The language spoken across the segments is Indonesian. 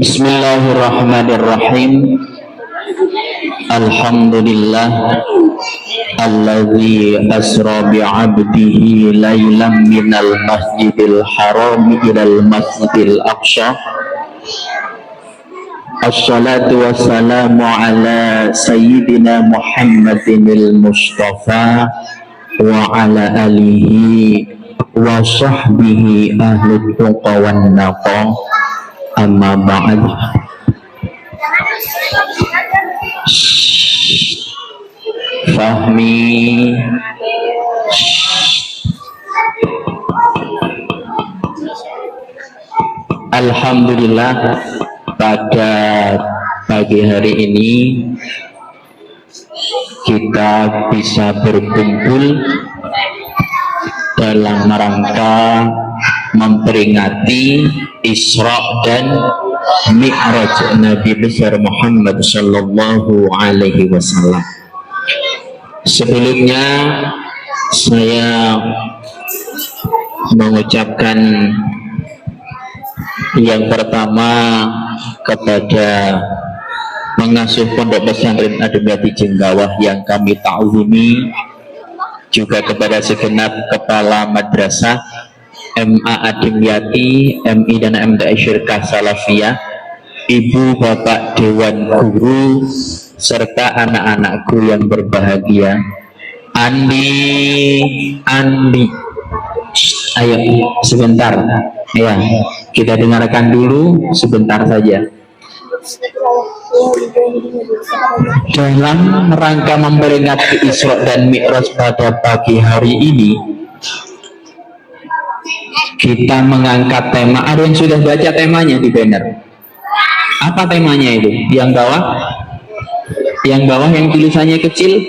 Bismillahirrahmanirrahim. Alhamdulillah alladzi asra bi'abdihi laylan minal masjidil haram ilal masjidil aqsa. Assalatu wassalamu ala sayyidina Muhammadinil Mustafa wa ala alihi wa sahbihi ahli tuqa wan naqa. Amma ba'd. Fahmi. Alhamdulillah, pada pagi hari ini kita bisa berkumpul dalam rangka memperingati Isra dan Mi'raj Nabi besar Muhammad sallallahu alaihi wasallam. Sebelumnya saya mengucapkan yang pertama kepada pengasuh Pondok Pesantren Ademyati Jenggawah yang kami ta'zimi, juga kepada segenap kepala madrasah MA Ademyati, MI dan MTI Syirkah Salafiyah, ibu bapak dewan guru, serta anak-anakku yang berbahagia. Andi, ayo sebentar ya, kita dengarkan dulu sebentar saja. Dalam rangka memperingati Isra dan Mi'raj pada pagi hari ini, kita mengangkat tema. Ada yang sudah baca temanya di banner? Apa temanya itu? Yang bawah? Yang bawah yang tulisannya kecil?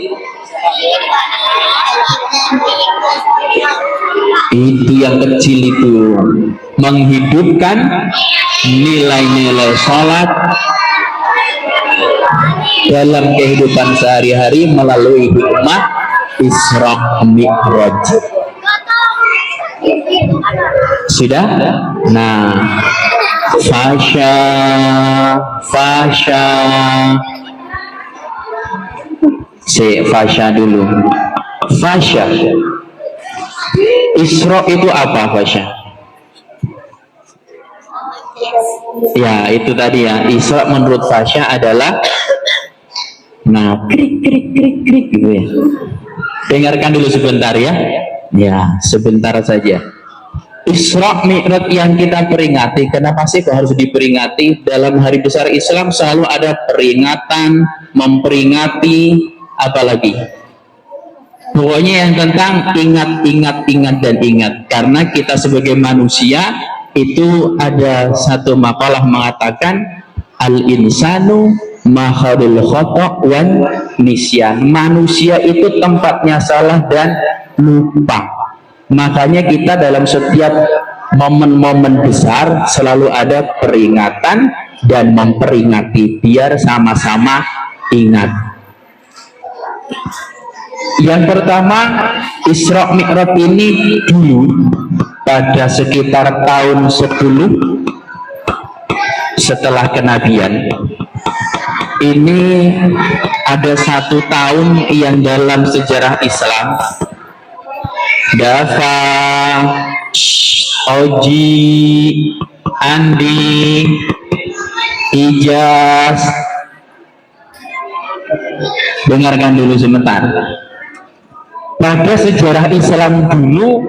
Itu yang kecil itu. Menghidupkan nilai-nilai sholat dalam kehidupan sehari-hari melalui hikmah Isra Mi'raj. Sudah? Nah, fasya dulu. Fasya. Isra itu apa, fasya? Ya, itu tadi ya. Isra menurut fasya adalah krik gitu ya. Dengarkan dulu sebentar ya. Ya, sebentar saja. Isra Mi'raj yang kita peringati, kenapa sih kok harus diperingati? Dalam hari besar Islam selalu ada peringatan, memperingati, apalagi pokoknya yang tentang ingat dan ingat. Karena kita sebagai manusia itu ada satu makalah mengatakan al-insanu mahadul khata' wan nisyan. Manusia itu tempatnya salah dan lupa. Makanya kita dalam setiap momen-momen besar selalu ada peringatan dan memperingati biar sama-sama ingat. Yang pertama, Isra Mi'raj ini dulu pada sekitar tahun 10 setelah kenabian. Ini ada satu tahun yang dalam sejarah Islam Dafa, Oji, Andi, Ijaz, dengarkan dulu sebentar. Pada sejarah Islam dulu,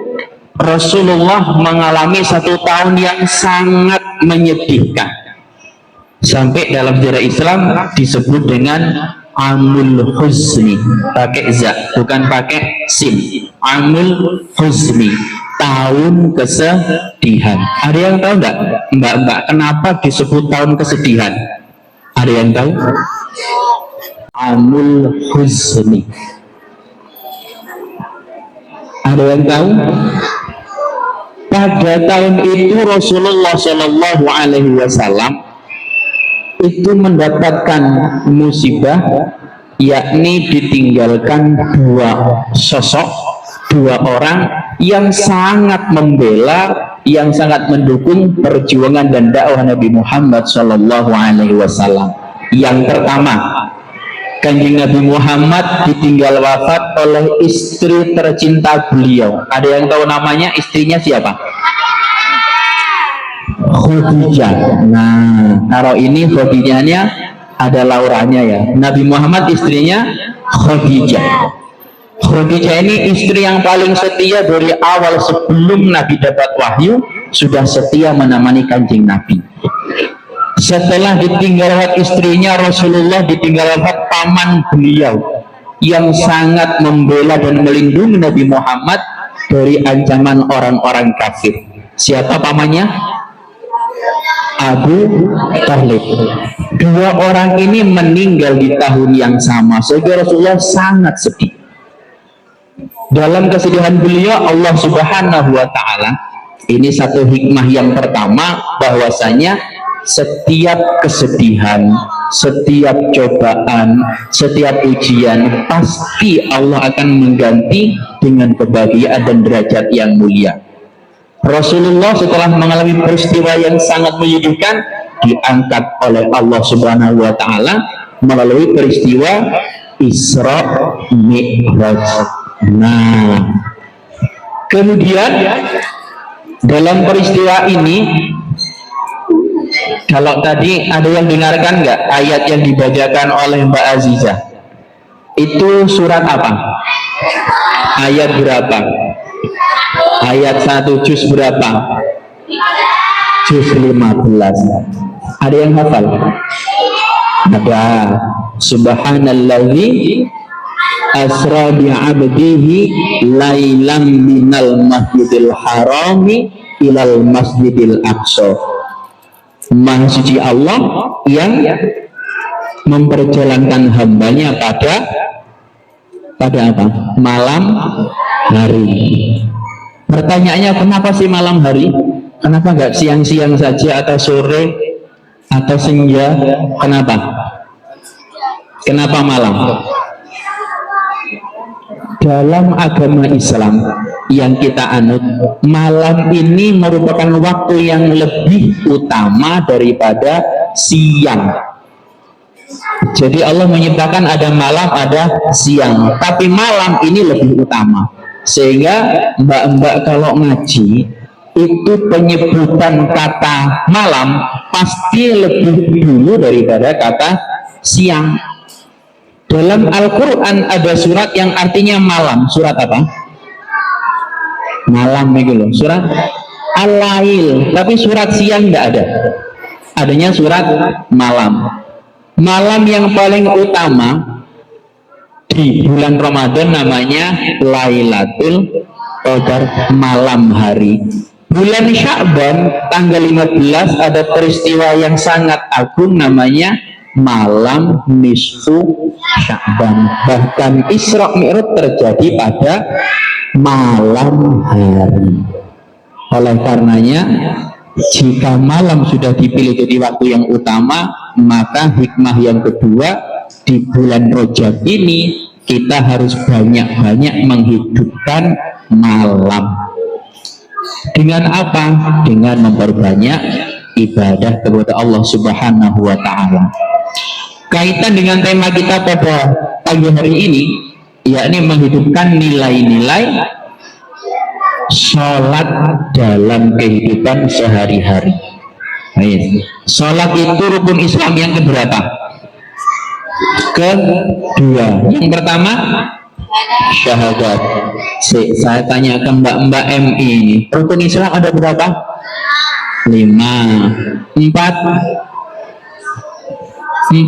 Rasulullah mengalami satu tahun yang sangat menyedihkan. Sampai dalam sejarah Islam disebut dengan Amul Huzni, pakai za, bukan pakai sin. Amul Huzni, tahun kesedihan. Ada yang tahu nggak, mbak-mbak, kenapa disebut tahun kesedihan? Ada yang tahu? Amul Huzni. Ada yang tahu? Pada tahun itu Rasulullah Shallallahu Alaihi Wasallam itu mendapatkan musibah, yakni ditinggalkan dua sosok, dua orang yang sangat membela, yang sangat mendukung perjuangan dan dakwah Nabi Muhammad Shallallahu Alaihi Wasallam. Yang pertama, Kanjeng Nabi Muhammad ditinggal wafat oleh istri tercinta beliau. Ada yang tahu namanya? Istrinya siapa? Khadijah. Nah, kalau ini Khadijahnya ada Lauranya ya. Nabi Muhammad istrinya Khadijah. Khadijah ini istri yang paling setia dari awal, sebelum Nabi dapat wahyu sudah setia menemani Kanjeng Nabi. Setelah ditinggal wafat istrinya, Rasulullah ditinggal wafat paman beliau yang sangat membela dan melindungi Nabi Muhammad dari ancaman orang-orang kafir. Siapa pamannya? Abu Thalib. Dua orang ini meninggal di tahun yang sama, sehingga Rasulullah sangat sedih. Dalam kesedihan beliau, Allah Subhanahu wa Ta'ala, ini satu hikmah yang pertama, bahwasanya setiap kesedihan, setiap cobaan, setiap ujian, pasti Allah akan mengganti dengan kebahagiaan dan derajat yang mulia. Rasulullah setelah mengalami peristiwa yang sangat menyedihkan, diangkat oleh Allah Subhanahu wa Ta'ala melalui peristiwa Isra Mi'raj. Nah, kemudian dalam peristiwa ini, kalau tadi ada yang dengarkan nggak ayat yang dibacakan oleh Mbak Azizah? Itu surat apa? Ayat berapa? Ayat 1 juz berapa? Juz 15. Ada yang hafal? Ada. Subhanalladzi asra bi'abdihi lailam minal masjidil harami ilal masjidil aqsa. Maha suci Allah yang memperjalankan hambanya pada apa? Malam hari. Pertanyaannya, kenapa sih malam hari? Kenapa nggak siang-siang saja atau sore atau senja? Kenapa? Kenapa malam? Dalam agama Islam yang kita anut, malam ini merupakan waktu yang lebih utama daripada siang. Jadi Allah menyebutkan ada malam, ada siang, tapi malam ini lebih utama. Sehingga mbak-mbak kalau ngaji itu penyebutan kata malam pasti lebih dulu daripada kata siang. Dalam Al-Quran ada surat yang artinya malam. Surat apa? Malam itu loh. Surat Al-Lail. Tapi surat siang tidak ada. Adanya surat malam. Malam yang paling utama di bulan Ramadan namanya Lailatul Qadar, malam hari. Bulan Sya'ban tanggal 15 ada peristiwa yang sangat agung namanya malam nisfu Sya'ban. Bahkan Isra Mi'raj terjadi pada malam hari. Oleh karenanya, jika malam sudah dipilih jadi waktu yang utama, maka hikmah yang kedua, di bulan Rajab ini kita harus banyak-banyak menghidupkan malam. Dengan apa? Dengan memperbanyak ibadah kepada Allah Subhanahu wa Ta'ala. Kaitan dengan tema kita pada pagi hari ini, yakni menghidupkan nilai-nilai sholat dalam kehidupan sehari-hari. Sholat itu rukun Islam yang keberapa? Kedua. Yang pertama syahadat. Saya tanya ke mbak-mbak MI ini, rukun Islam ada berapa? 5. 4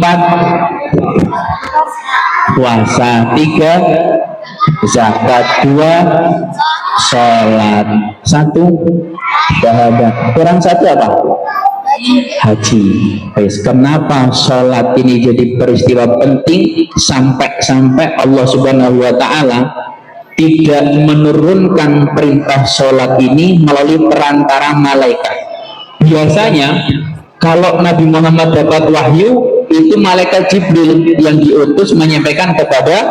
puasa. 3 zakat. 2 sholat. 1 syahadat. Kurang 1 apa? Haji. Kenapa sholat ini jadi peristiwa penting sampai Allah Subhanahu wa Ta'ala tidak menurunkan perintah sholat ini melalui perantara malaikat? Biasanya kalau Nabi Muhammad dapat wahyu, itu malaikat Jibril yang diutus menyampaikan kepada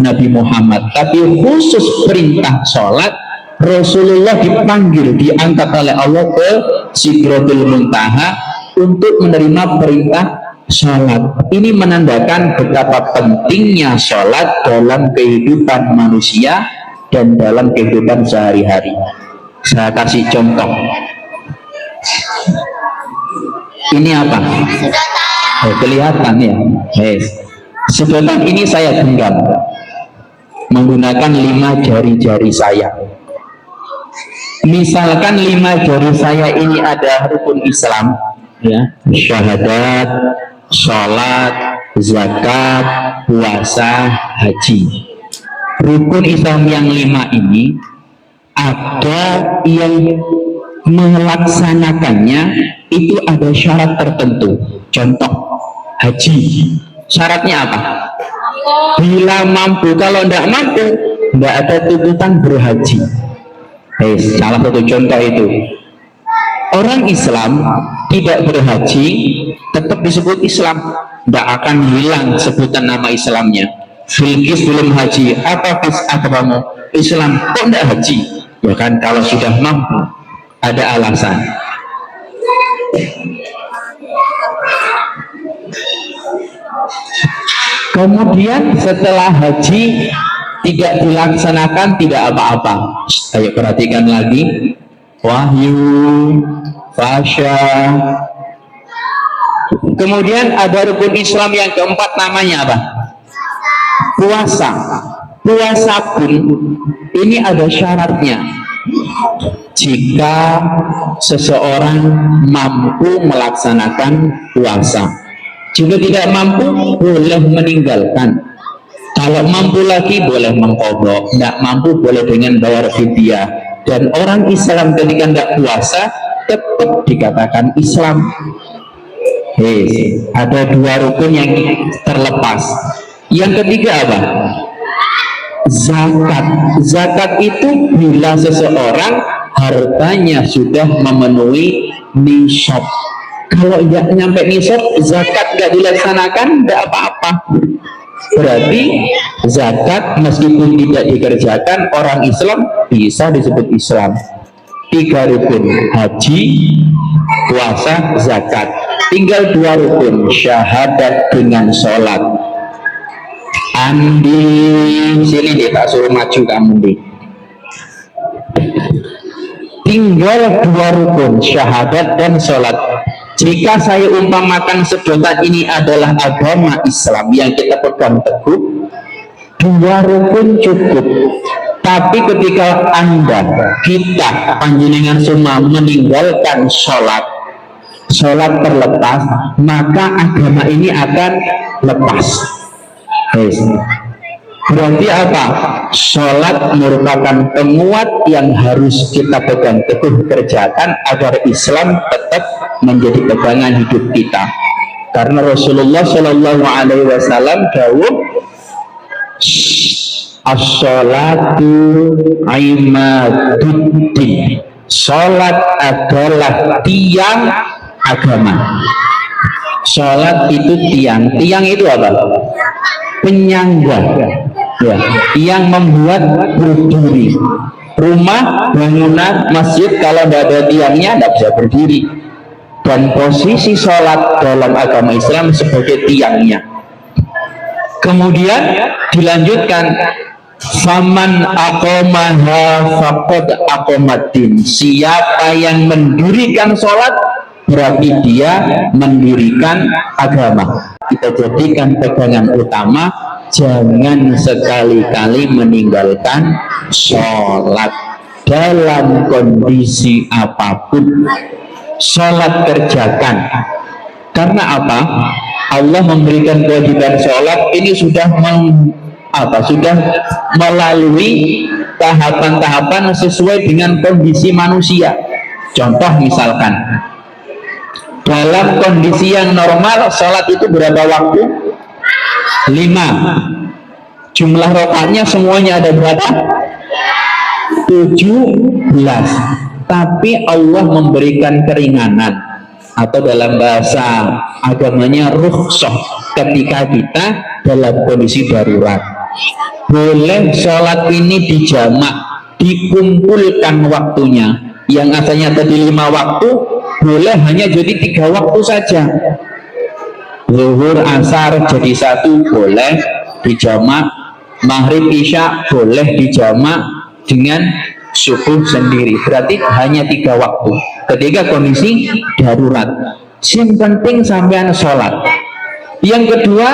Nabi Muhammad. Tapi khusus perintah sholat, Rasulullah dipanggil, diangkat oleh Allah ke Sidratul Muntaha untuk menerima perintah sholat. Ini menandakan betapa pentingnya sholat dalam kehidupan manusia dan dalam kehidupan sehari-hari. Saya kasih contoh. Ini apa? Oh, kelihatan ya. Yes. Sedotan ini saya genggam menggunakan 5 jari-jari saya. Misalkan 5 jari saya ini ada rukun Islam, ya, syahadat, sholat, zakat, puasa, haji. Rukun Islam yang 5 ini ada yang melaksanakannya itu ada syarat tertentu. Contoh haji, syaratnya apa? Bila mampu. Kalau tidak mampu, tidak ada tuntutan berhaji. Salah satu contoh itu. Orang Islam tidak berhaji tetap disebut Islam, tidak akan hilang sebutan nama Islamnya. Bilqis belum haji, apa agamamu? Islam, kok tidak haji? Ya kan, kalau sudah mampu ada alasan. Kemudian setelah haji tidak dilaksanakan tidak apa-apa. Ayo perhatikan lagi. Wahyu, fasya. Kemudian ada rukun Islam yang keempat, namanya apa? Puasa. Puasa pun ini ada syaratnya. Jika seseorang mampu melaksanakan puasa, jika tidak mampu boleh meninggalkan. Kalau mampu lagi boleh mengqadha, tidak mampu boleh dengan bayar fidyah. Dan orang Islam ketika tidak puasa tetap dikatakan Islam. Ada 2 rukun yang terlepas. Yang ketiga apa? Zakat. Zakat itu bila seseorang hartanya sudah memenuhi nisab. Kalau tidak nyampe nisab, zakat tidak dilaksanakan, tidak apa-apa. Berarti zakat meskipun tidak dikerjakan, orang Islam bisa disebut Islam. 3 rukun, haji, puasa, zakat. Tinggal 2 rukun, syahadat dengan sholat. Andi, sini deh, tak suruh maju kamu deh. Tinggal 2 rukun, syahadat dan sholat. Jika saya umpamakan sedotan ini adalah agama Islam yang kita pegang teguh, 2 rukun cukup. Tapi ketika kita panjenengan semua meninggalkan sholat terlepas, maka agama ini akan lepas. Berarti apa? Sholat merupakan penguat yang harus kita pegang teguh kerjakan agar Islam tetap menjadi pegangan hidup kita. Karena Rasulullah Shallallahu Alaihi Wasallam dawuh, as-sholatu imaduddin. Sholat adalah tiang agama. Sholat itu tiang. Tiang itu apa? Penyangga, ya, yang membuat berdiri. Rumah, bangunan, masjid kalau tidak ada tiangnya tidak bisa berdiri. Dan posisi sholat dalam agama Islam sebagai tiangnya. Kemudian dilanjutkan, faman aqamaha faqad aqamaddin. Siapa yang mendirikan sholat berarti dia mendirikan agama. Kita jadikan pegangan utama, jangan sekali-kali meninggalkan sholat dalam kondisi apapun. Sholat kerjakan. Karena apa? Allah memberikan kewajiban sholat ini sudah sudah melalui tahapan-tahapan sesuai dengan kondisi manusia. Contoh misalkan, dalam kondisi yang normal sholat itu berapa waktu? 5. Jumlah rakaatnya semuanya ada berapa? 17. Tapi Allah memberikan keringanan, atau dalam bahasa agamanya rukhsah, ketika kita dalam kondisi darurat. Boleh sholat ini dijamak, dikumpulkan waktunya. Yang asalnya tadi 5 waktu boleh hanya jadi 3 waktu saja. zuhur asar jadi satu boleh dijamak, maghrib isya boleh dijamak dengan subuh sendiri, berarti hanya 3 waktu ketika kondisi darurat. Yang penting sampean sholat. Yang kedua,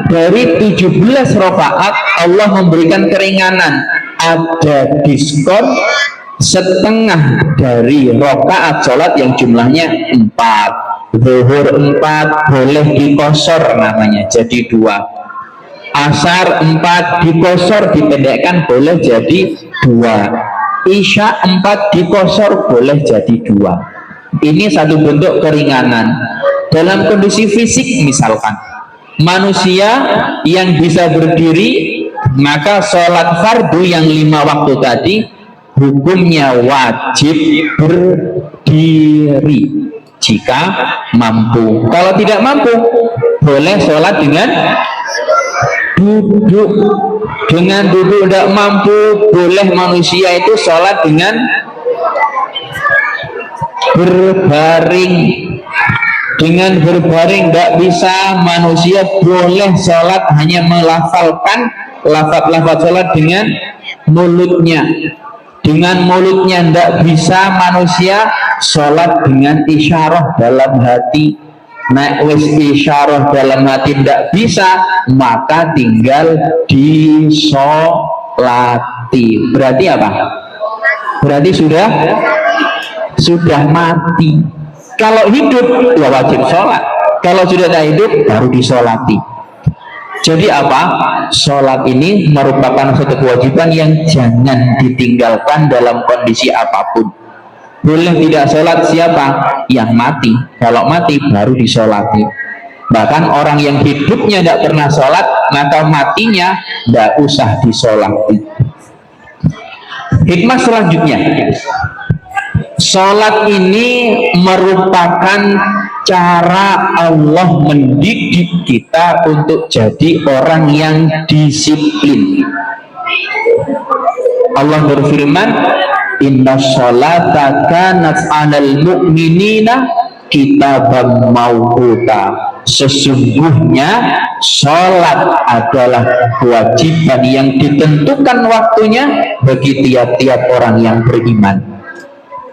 dari 17 rakaat Allah memberikan keringanan, ada diskon setengah dari rakaat sholat yang jumlahnya 4. Zuhur 4 boleh dikosor namanya jadi 2. Asar 4 dikosor dipendekkan boleh jadi 2. Isya 4 dikosor boleh jadi 2. Ini satu bentuk keringanan dalam kondisi fisik. Misalkan manusia yang bisa berdiri, maka sholat fardu yang 5 waktu tadi hukumnya wajib berdiri jika mampu. Kalau tidak mampu boleh sholat dengan duduk. Dengan duduk tidak mampu boleh manusia itu sholat dengan berbaring. Dengan berbaring tidak bisa manusia boleh sholat hanya melafalkan lafaz-lafaz sholat dengan mulutnya. Dengan mulutnya tidak bisa manusia sholat dengan isyarah dalam hati. Nek wis isyarah dalam hati tidak bisa, maka tinggal disolati. Berarti apa? Berarti sudah mati. Kalau hidup ya wajib sholat, kalau sudah tak hidup baru disolati. Jadi apa? Sholat ini merupakan satu kewajiban yang jangan ditinggalkan dalam kondisi apapun. Boleh tidak sholat siapa? Yang mati. Kalau mati baru disolati. Bahkan orang yang hidupnya tidak pernah sholat, maka matinya tidak usah disolati. Hikmah selanjutnya, sholat ini merupakan cara Allah mendidik kita untuk jadi orang yang disiplin. Allah berfirman, inna sholata kanat 'alal mu'minina kitaban mawquta. Sesungguhnya sholat adalah kewajiban yang ditentukan waktunya bagi tiap-tiap orang yang beriman.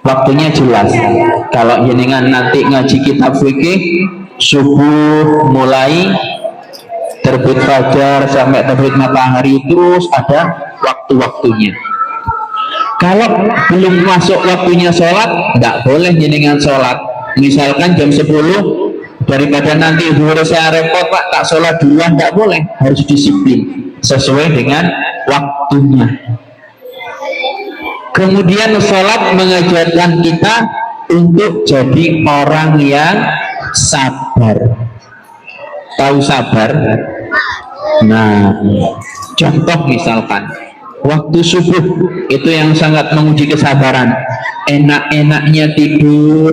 Waktunya jelas. Kalau jenengan nanti ngaji kitab fikih, subuh mulai terbit fajar sampai terbit matahari terus ada waktu-waktunya. Kalau belum masuk waktunya sholat, tidak boleh jenengan sholat. Misalkan jam 10, daripada nanti saya repot pak tak sholat duluan, tidak boleh. Harus disiplin sesuai dengan waktunya. Kemudian sholat mengajarkan kita untuk jadi orang yang sabar. Tahu sabar? Nah, contoh misalkan waktu subuh itu yang sangat menguji kesabaran. Enak-enaknya tidur,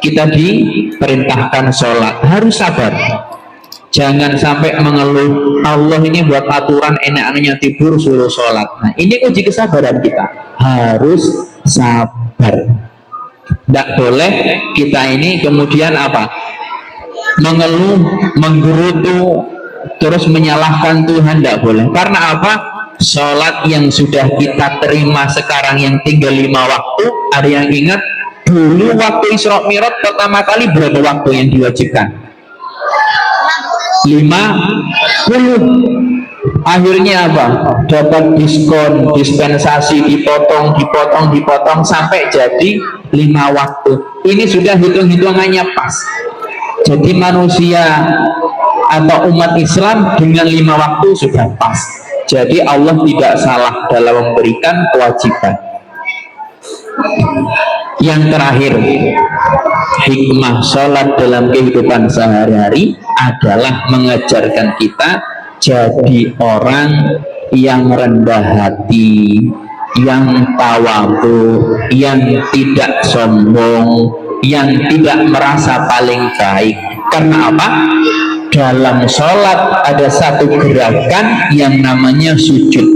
kita diperintahkan sholat, harus sabar. Jangan sampai mengeluh, Allah ini buat aturan enak-enaknya tidur suruh sholat. Nah, ini uji kesabaran kita, harus sabar. Tidak boleh kita ini kemudian apa? Mengeluh, menggerutu, terus menyalahkan Tuhan, tidak boleh. Karena apa? Sholat yang sudah kita terima sekarang yang tinggal 5 waktu, ada yang ingat dulu waktu Isra Mi'raj pertama kali berapa waktu yang diwajibkan? 50. Akhirnya apa? Dapat diskon, dispensasi, dipotong sampai jadi 5 waktu. Ini sudah hitung-hitungannya pas. Jadi manusia atau umat Islam dengan 5 waktu sudah pas. Jadi Allah tidak salah dalam memberikan kewajiban. Yang terakhir, hikmah sholat dalam kehidupan sehari-hari adalah mengajarkan kita jadi orang yang rendah hati, yang tawadhu, yang tidak sombong, yang tidak merasa paling baik. Karena apa? Dalam sholat ada satu gerakan yang namanya sujud.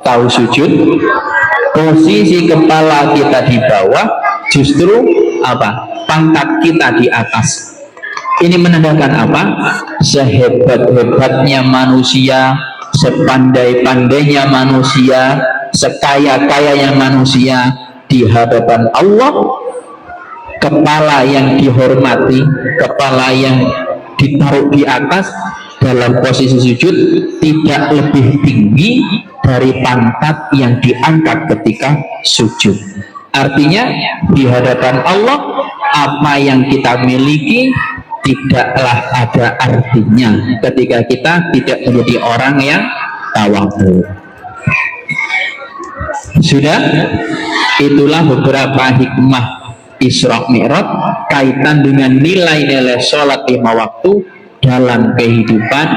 Tahu sujud? Posisi kepala kita di bawah, justru apa? Pangkat kita di atas. Ini menandakan apa? Sehebat-hebatnya manusia, sepandai-pandainya manusia, sekaya-kayanya manusia, di hadapan Allah, kepala yang dihormati, kepala yang ditaruh di atas dalam posisi sujud tidak lebih tinggi dari pantat yang diangkat ketika sujud. Artinya di hadapan Allah, apa yang kita miliki tidaklah ada artinya ketika kita tidak menjadi orang yang tawadhu. Sudah, itulah beberapa hikmah Isra Mi'raj kaitan dengan nilai-nilai sholat 5 waktu dalam kehidupan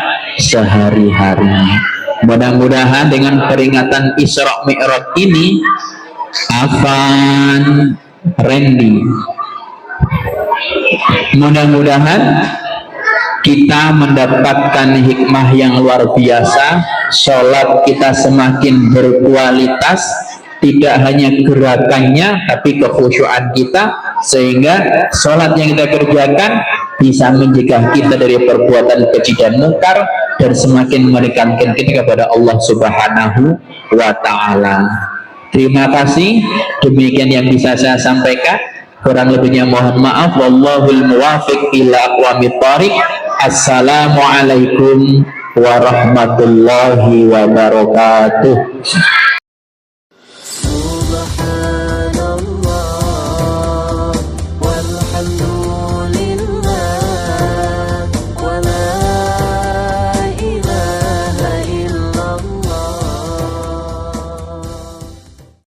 sehari-hari. Mudah-mudahan dengan peringatan Isra Mi'raj ini, Afan, Randy, mudah-mudahan kita mendapatkan hikmah yang luar biasa. Sholat kita semakin berkualitas, tidak hanya gerakannya tapi kekhusyuan kita, sehingga sholat yang kita kerjakan bisa mencegah kita dari perbuatan keji dan mungkar dan semakin mendekatkan kita kepada Allah Subhanahu wa Ta'ala. Terima kasih, demikian yang bisa saya sampaikan. Kurang lebihnya mohon maaf. Wallahul muwafiq ila aqwamit thoriq. Assalamualaikum warahmatullahi wabarakatuh.